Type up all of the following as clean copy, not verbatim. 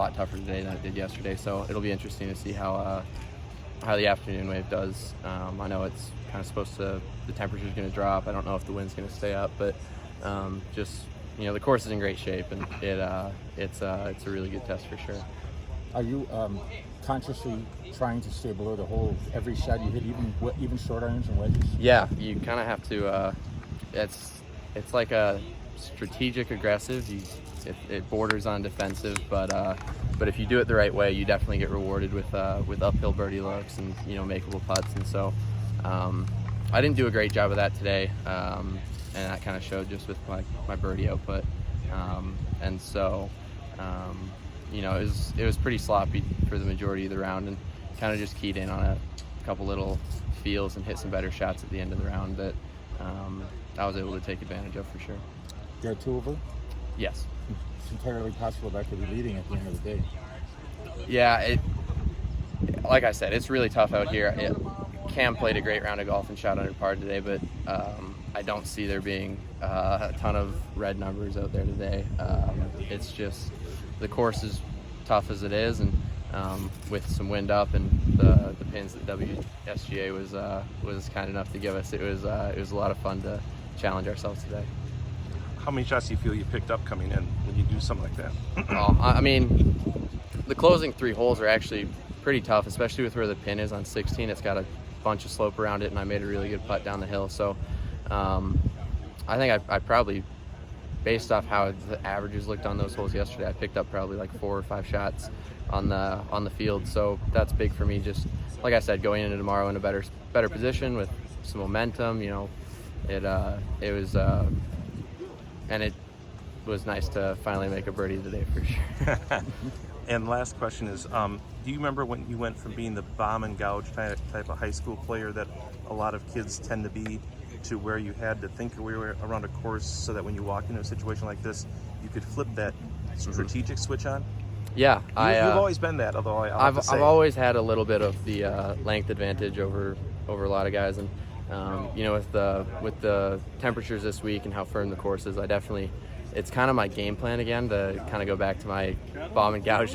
a lot tougher today than it did yesterday, so it'll be interesting to see how the afternoon wave does. I know it's kind of supposed to, the temperature's going to drop. I don't know if the wind's going to stay up, but just, the course is in great shape, and it's a really good test for sure. Are you consciously trying to stay below the hole every shot you hit, even short irons and wedges? Yeah, you kind of have to. It's like a strategic aggressive. It borders on defensive, but if you do it the right way, you definitely get rewarded with uphill birdie looks and makeable putts. And so I didn't do a great job of that today, and that kind of showed just with my birdie output. And so it was pretty sloppy for the majority of the round, and kind of just keyed in on a couple little feels and hit some better shots at the end of the round that I was able to take advantage of for sure. There are two over? Yes. It's entirely possible that could be leading at the end of the day. Yeah, like I said, it's really tough out here. Cam played a great round of golf and shot under par today, but I don't see there being a ton of red numbers out there today. It's just the course is tough as it is, and with some wind up and the pins that WSGA was kind enough to give us, it was a lot of fun to challenge ourselves today. How many shots do you feel you picked up coming in when you do something like that? I mean, the closing 3 holes are actually pretty tough, especially with where the pin is on 16. It's got a bunch of slope around it, and I made a really good putt down the hill. So I think I probably, based off how the averages looked on those holes yesterday, I picked up probably like 4 or 5 shots on the field. So that's big for me. Just like I said, going into tomorrow in a better position with some momentum. It was nice to finally make a birdie today for sure. And last question is, do you remember when you went from being the bomb and gouge type of high school player that a lot of kids tend to be, to where you had to think around a course so that when you walk into a situation like this, you could flip that strategic switch on? Yeah, you've always been that. Although I've always had a little bit of the length advantage over a lot of guys, and with the temperatures this week and how firm the course is, it's kind of my game plan again to kind of go back to my bomb and gouge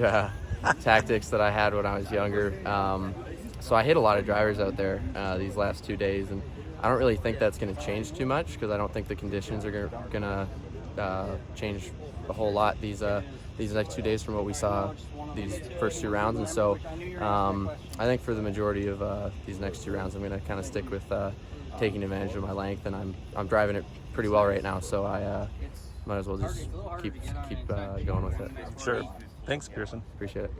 tactics that I had when I was younger. So I hit a lot of drivers out there these last 2 days, and I don't really think that's going to change too much, because I don't think the conditions are going to change a whole lot these next 2 days from what we saw these first 2 rounds. And so I think for the majority of these next 2 rounds, I'm going to kind of stick with taking advantage of my length, and I'm driving it pretty well right now, so I might as well just keep going with it. Sure. Thanks, Piercen. Appreciate it.